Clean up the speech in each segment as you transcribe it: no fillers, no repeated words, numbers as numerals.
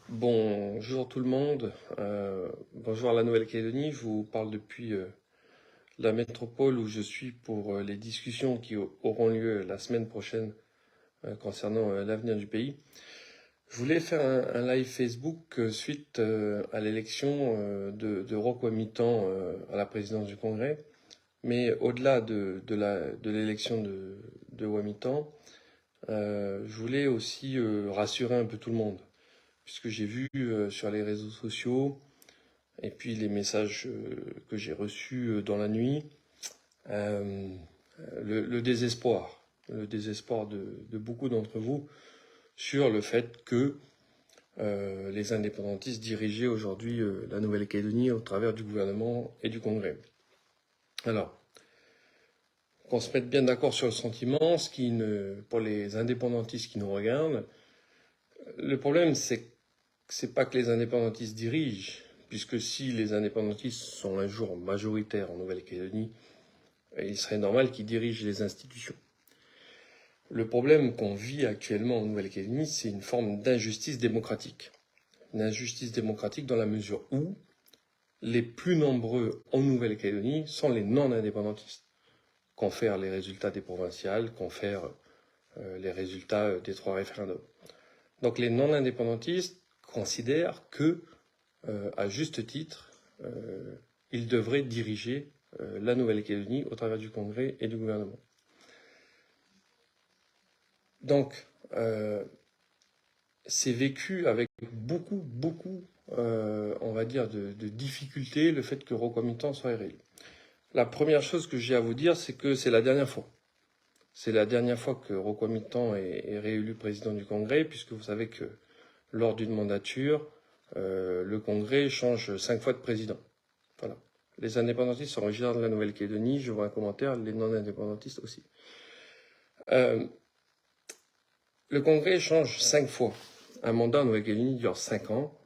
Bonjour tout le monde, bonjour à la Nouvelle-Calédonie. Je vous parle depuis la métropole où je suis pour les discussions qui auront lieu la semaine prochaine concernant l'avenir du pays. Je voulais faire un live Facebook suite à l'élection de Roch Wamitan à la présidence du Congrès. Mais au-delà de l'élection de Wamitan, je voulais aussi rassurer un peu tout le monde, puisque j'ai vu sur les réseaux sociaux et puis les messages que j'ai reçus dans la nuit, euh, le désespoir, de beaucoup d'entre vous sur le fait que les indépendantistes dirigeaient aujourd'hui la Nouvelle-Calédonie au travers du gouvernement et du Congrès. Alors, qu'on se mette bien d'accord sur le sentiment, pour les indépendantistes qui nous regardent, le problème c'est pas que les indépendantistes dirigent, puisque si les indépendantistes sont un jour majoritaires en Nouvelle-Calédonie, il serait normal qu'ils dirigent les institutions. Le problème qu'on vit actuellement en Nouvelle-Calédonie, c'est une forme d'injustice démocratique. Une injustice démocratique dans la mesure où les plus nombreux en Nouvelle-Calédonie sont les non-indépendantistes, confèrent les résultats des provinciales, confèrent les résultats des 3 référendums. Donc les non-indépendantistes considèrent que, à juste titre, ils devraient diriger la Nouvelle-Calédonie au travers du Congrès et du gouvernement. Donc, c'est vécu avec beaucoup, on va dire, de difficultés le fait que Roch Wamitan soit réélu. La première chose que j'ai à vous dire, c'est que c'est la dernière fois. C'est la dernière fois que Roch Wamitan est réélu président du Congrès, puisque vous savez que lors d'une mandature, le Congrès change 5 fois de président. Voilà. Les indépendantistes sont originaires de la Nouvelle-Calédonie, je vois un commentaire, les non-indépendantistes aussi. Le Congrès change 5 fois. Un mandat en Nouvelle-Calédonie dure 5 ans.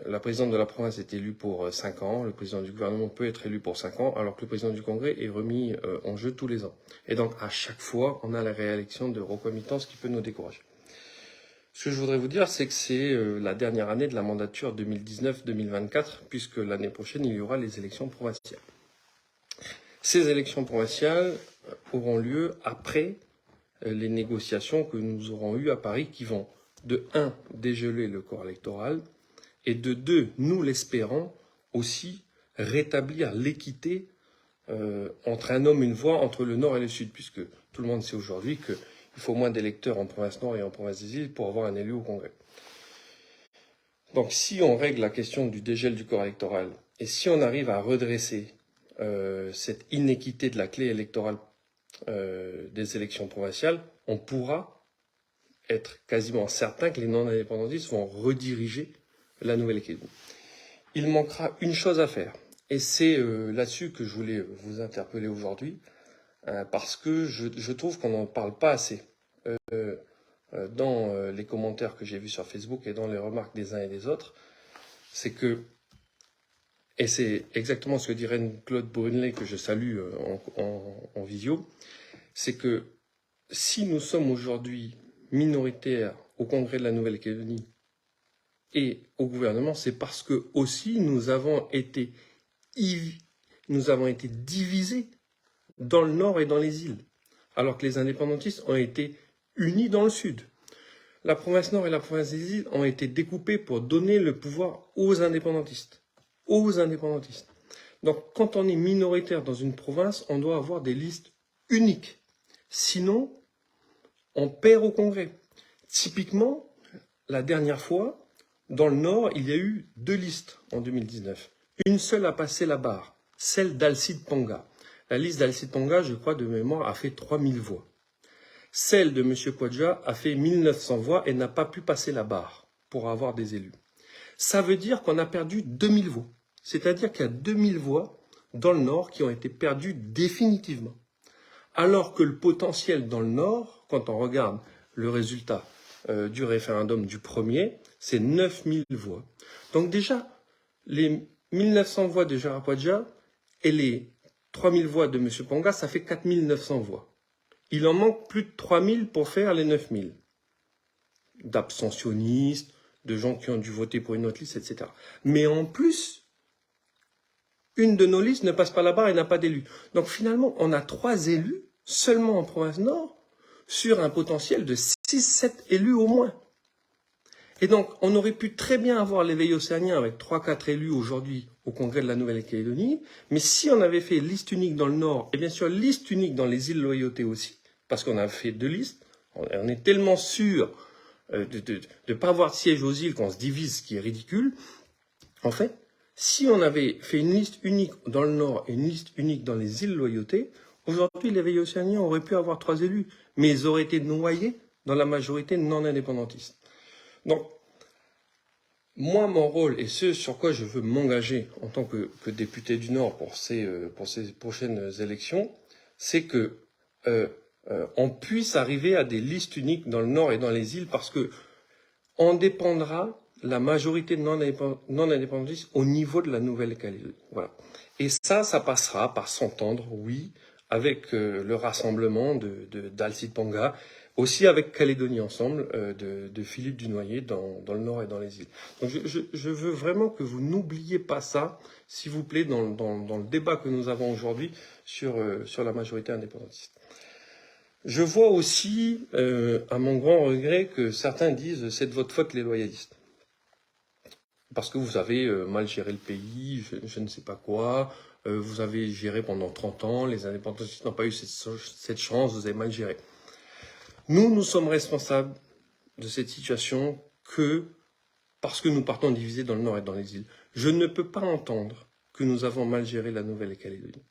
La présidente de la province est élue pour 5 ans. Le président du gouvernement peut être élu pour 5 ans, alors que le président du Congrès est remis en jeu tous les ans. Et donc, à chaque fois, on a la réélection de Roch Wamitan, ce qui peut nous décourager. Ce que je voudrais vous dire, c'est que c'est la dernière année de la mandature 2019-2024, puisque l'année prochaine, il y aura les élections provinciales. Ces élections provinciales auront lieu après les négociations que nous aurons eues à Paris, qui vont, de 1, dégeler le corps électoral, et de 2, nous l'espérons, aussi rétablir l'équité entre un homme et une voix entre le Nord et le Sud, puisque tout le monde sait aujourd'hui qu'il faut moins d'électeurs en province Nord et en province des îles pour avoir un élu au Congrès. Donc si on règle la question du dégel du corps électoral, et si on arrive à redresser cette inéquité de la clé électorale des élections provinciales, on pourra être quasiment certain que les non-indépendantistes vont rediriger la Nouvelle-Calédonie. Il manquera une chose à faire, et c'est là-dessus que je voulais vous interpeller aujourd'hui, parce que je trouve qu'on n'en parle pas assez dans les commentaires que j'ai vus sur Facebook et dans les remarques des uns et des autres, c'est que, et c'est exactement ce que dirait Claude Brunelé, que je salue en visio, c'est que si nous sommes aujourd'hui minoritaires au Congrès de la Nouvelle-Calédonie et au gouvernement, c'est parce que aussi nous avons été divisés dans le nord et dans les îles, alors que les indépendantistes ont été unis dans le sud. La province nord et la province des îles ont été découpées pour donner le pouvoir aux indépendantistes. Donc quand on est minoritaire dans une province, on doit avoir des listes uniques. Sinon, on perd au Congrès. Typiquement, la dernière fois, dans le Nord, il y a eu 2 listes en 2019. Une seule a passé la barre, celle d'Alcide Ponga. La liste d'Alcide Ponga, je crois de mémoire, a fait 3000 voix. Celle de M. Kwadja a fait 1900 voix et n'a pas pu passer la barre pour avoir des élus. Ça veut dire qu'on a perdu 2000 voix. C'est-à-dire qu'il y a 2000 voix dans le Nord qui ont été perdues définitivement. Alors que le potentiel dans le Nord, quand on regarde le résultat du référendum du premier, c'est 9000 voix. Donc déjà, les 1900 voix de Gérard Poadja et les 3000 voix de M. Ponga, ça fait 4900 voix. Il en manque plus de 3000 pour faire les 9000. D'abstentionnistes, de gens qui ont dû voter pour une autre liste, etc. Mais en plus, une de nos listes ne passe pas la barre et n'a pas d'élu. Donc finalement, on a 3 élus seulement en province Nord sur un potentiel de 6-7 élus au moins. Et donc, on aurait pu très bien avoir l'éveil océanien avec 3-4 élus aujourd'hui au congrès de la Nouvelle-Calédonie, mais si on avait fait liste unique dans le Nord, et bien sûr liste unique dans les îles Loyauté aussi, parce qu'on a fait 2 listes, on est tellement sûr de ne pas avoir de siège aux îles qu'on se divise, ce qui est ridicule. En fait, si on avait fait une liste unique dans le Nord et une liste unique dans les îles Loyauté, aujourd'hui l'éveil océanien aurait pu avoir 3 élus, mais ils auraient été noyés dans la majorité non indépendantiste. Donc, moi, mon rôle, et ce sur quoi je veux m'engager en tant que député du Nord pour ces prochaines élections, c'est que on puisse arriver à des listes uniques dans le Nord et dans les îles, parce que on dépendra la majorité non indépendantistes au niveau de la Nouvelle-Calédonie. Voilà. Et ça passera par s'entendre, oui, avec le rassemblement d'Alcide Ponga, aussi avec Calédonie Ensemble, de Philippe Dunoyer dans le Nord et dans les îles. Donc je veux vraiment que vous n'oubliez pas ça, s'il vous plaît, dans le débat que nous avons aujourd'hui sur la majorité indépendantiste. Je vois aussi, à mon grand regret, que certains disent « c'est de votre faute les loyalistes ». Parce que vous avez mal géré le pays, je ne sais pas quoi, vous avez géré pendant 30 ans, les indépendantistes n'ont pas eu cette chance, vous avez mal géré. Nous sommes responsables de cette situation que parce que nous partons divisés dans le Nord et dans les îles. Je ne peux pas entendre que nous avons mal géré la Nouvelle-Calédonie.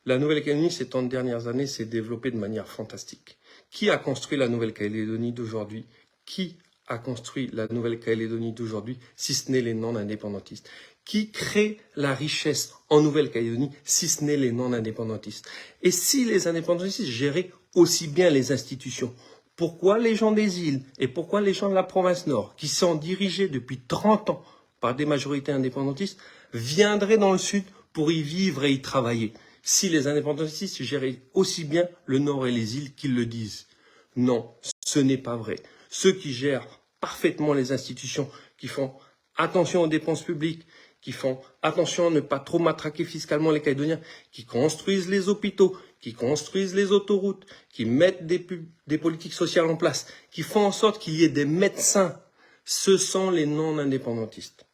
La Nouvelle-Calédonie, ces 30 dernières années, s'est développée de manière fantastique. Qui a construit la Nouvelle-Calédonie d'aujourd'hui? Qui a construit la Nouvelle-Calédonie d'aujourd'hui, si ce n'est les non-indépendantistes? Qui crée la richesse en Nouvelle-Calédonie, si ce n'est les non-indépendantistes? Et si les indépendantistes géraient aussi bien les institutions, pourquoi les gens des îles et pourquoi les gens de la province Nord, qui sont dirigés depuis 30 ans par des majorités indépendantistes, viendraient dans le Sud pour y vivre et y travailler, si les indépendantistes géraient aussi bien le Nord et les îles qu'ils le disent? Non, ce n'est pas vrai. Ceux qui gèrent parfaitement les institutions, qui font attention aux dépenses publiques, qui font attention à ne pas trop matraquer fiscalement les Calédoniens, qui construisent les hôpitaux, qui construisent les autoroutes, qui mettent des politiques sociales en place, qui font en sorte qu'il y ait des médecins, ce sont les non-indépendantistes.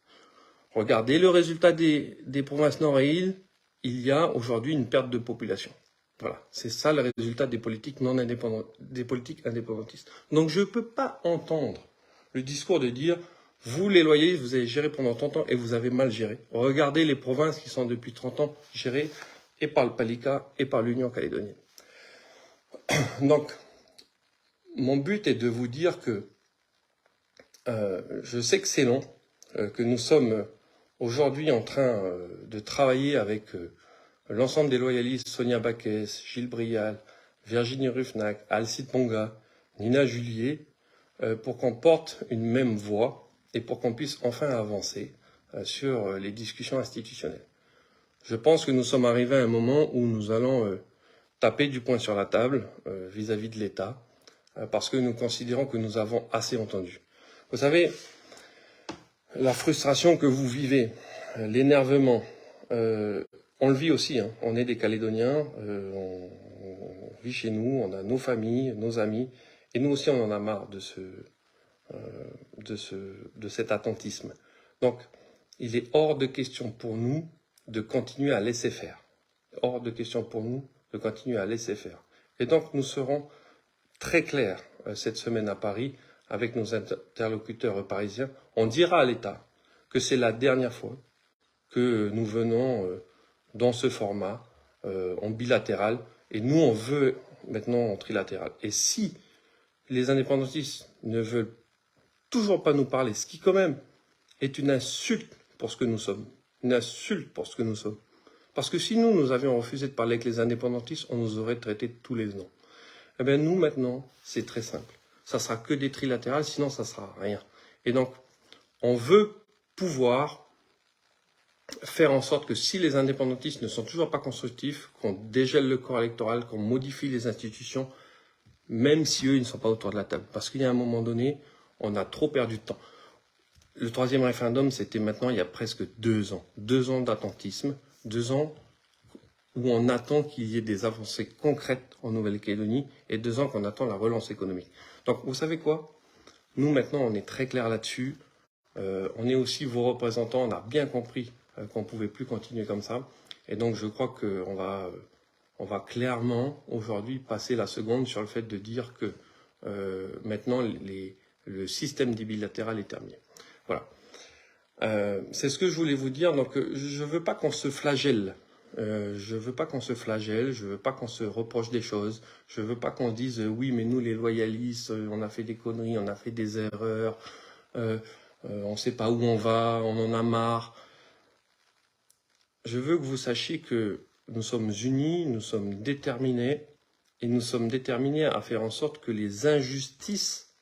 Regardez le résultat des provinces Nord et îles, il y a aujourd'hui une perte de population. Voilà, c'est ça le résultat des politiques indépendantistes. Donc je ne peux pas entendre le discours de dire « vous les loyalistes, vous avez géré pendant 30 ans et vous avez mal géré ». Regardez les provinces qui sont depuis 30 ans gérées et par le Palika et par l'Union calédonienne. Donc, mon but est de vous dire que je sais que c'est long, que nous sommes aujourd'hui en train de travailler avec l'ensemble des loyalistes, Sonia Baquès, Gilles Brial, Virginie Ruffnac, Alcide Ponga, Nina Julier, pour qu'on porte une même voix et pour qu'on puisse enfin avancer sur les discussions institutionnelles. Je pense que nous sommes arrivés à un moment où nous allons taper du poing sur la table vis-à-vis de l'État, parce que nous considérons que nous avons assez entendu. Vous savez, la frustration que vous vivez, l'énervement, on le vit aussi, hein. On est des Calédoniens, on vit chez nous, on a nos familles, nos amis, et nous aussi on en a marre de cet attentisme. Donc, il est hors de question pour nous de continuer à laisser faire. Hors de question pour nous de continuer à laisser faire. Et donc, nous serons très clairs cette semaine à Paris avec nos interlocuteurs parisiens. On dira à l'État que c'est la dernière fois que nous venons dans ce format en bilatéral, et nous on veut maintenant en trilatéral. Et si les indépendantistes ne veulent toujours pas nous parler, ce qui quand même est une insulte pour ce que nous sommes, une insulte pour ce que nous sommes. Parce que si nous avions refusé de parler avec les indépendantistes, on nous aurait traité de tous les noms. Eh bien nous maintenant, c'est très simple. Ça sera que des trilatérales, sinon ça sera rien. Et donc, on veut pouvoir faire en sorte que si les indépendantistes ne sont toujours pas constructifs, qu'on dégèle le corps électoral, qu'on modifie les institutions, même si eux ils ne sont pas autour de la table. Parce qu'il y a un moment donné, on a trop perdu de temps. le troisième référendum, c'était maintenant il y a presque 2 ans. 2 ans d'attentisme, 2 ans où on attend qu'il y ait des avancées concrètes en Nouvelle-Calédonie et 2 ans qu'on attend la relance économique. Donc, vous savez quoi? Nous, maintenant, on est très clair là-dessus. On est aussi vos représentants. On a bien compris qu'on ne pouvait plus continuer comme ça. Et donc, je crois qu'on va clairement, aujourd'hui, passer la seconde sur le fait de dire que maintenant, le système bilatéral est terminé. Voilà. C'est ce que je voulais vous dire. Donc, je ne veux pas qu'on se flagelle. Je veux pas qu'on se flagelle, je veux pas qu'on se reproche des choses, je veux pas qu'on se dise oui mais nous les loyalistes on a fait des conneries, on a fait des erreurs, on sait pas où on va, on en a marre. Je veux que vous sachiez que nous sommes unis, nous sommes déterminés et nous sommes déterminés à faire en sorte que les injustices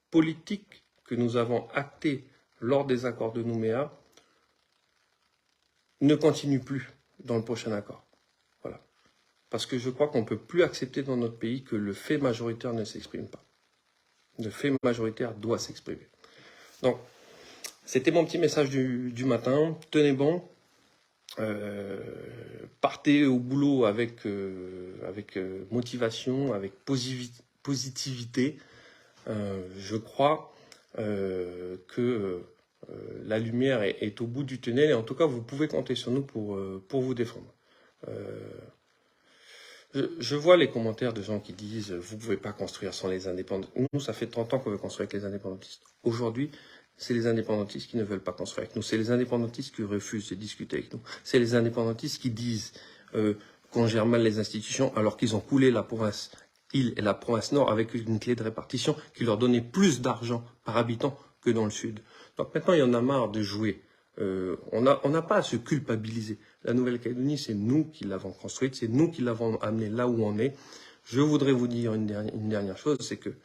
politiques que nous avons actées lors des accords de Nouméa ne continuent plus dans le prochain accord. Voilà. Parce que je crois qu'on ne peut plus accepter dans notre pays que le fait majoritaire ne s'exprime pas. Le fait majoritaire doit s'exprimer. Donc, c'était mon petit message du matin. Tenez bon. Partez au boulot avec motivation, avec positivité. Je crois que la lumière est au bout du tunnel et en tout cas vous pouvez compter sur nous pour vous défendre. Je vois les commentaires de gens qui disent vous pouvez pas construire sans les indépendants. Nous, ça fait 30 ans qu'on veut construire avec les indépendantistes. Aujourd'hui, c'est les indépendantistes qui ne veulent pas construire avec nous. C'est les indépendantistes qui refusent de discuter avec nous. C'est les indépendantistes qui disent qu'on gère mal les institutions alors qu'ils ont coulé la province île et la province nord avec une clé de répartition qui leur donnait plus d'argent par habitant que dans le sud. Donc maintenant, il y en a marre de jouer. On n'a pas à se culpabiliser. La Nouvelle-Calédonie, c'est nous qui l'avons construite, c'est nous qui l'avons amenée là où on est. Je voudrais vous dire une dernière chose, c'est que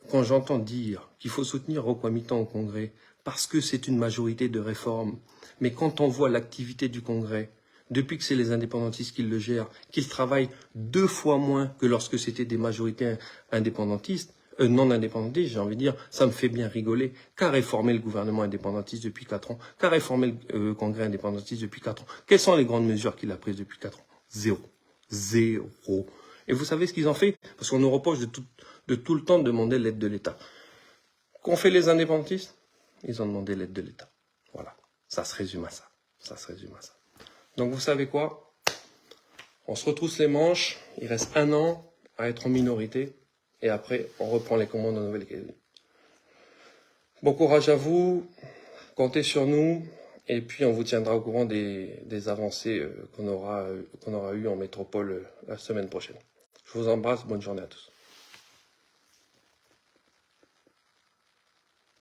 quand j'entends dire qu'il faut soutenir Roquamitan au Congrès parce que c'est une majorité de réforme, mais quand on voit l'activité du Congrès, depuis que c'est les indépendantistes qui le gèrent, qu'ils travaillent 2 fois moins que lorsque c'était des majorités indépendantistes, non indépendantistes, j'ai envie de dire, ça me fait bien rigoler. Qu'a réformé le gouvernement indépendantiste depuis 4 ans? Qu'a réformé le Congrès indépendantiste depuis 4 ans? Quelles sont les grandes mesures qu'il a prises depuis 4 ans? Zéro. Zéro. Et vous savez ce qu'ils ont fait? Parce qu'on nous reproche de tout le temps demander l'aide de l'État. Qu'ont fait les indépendantistes? Ils ont demandé l'aide de l'État. Voilà. Ça se résume à ça. Ça se résume à ça. Donc vous savez quoi? On se retrousse les manches. Il reste 1 an à être en minorité. Et après, on reprend les commandes en Nouvelle-Calédonie. Bon courage à vous. Comptez sur nous. Et puis, on vous tiendra au courant des avancées qu'on aura eues en métropole la semaine prochaine. Je vous embrasse. Bonne journée à tous.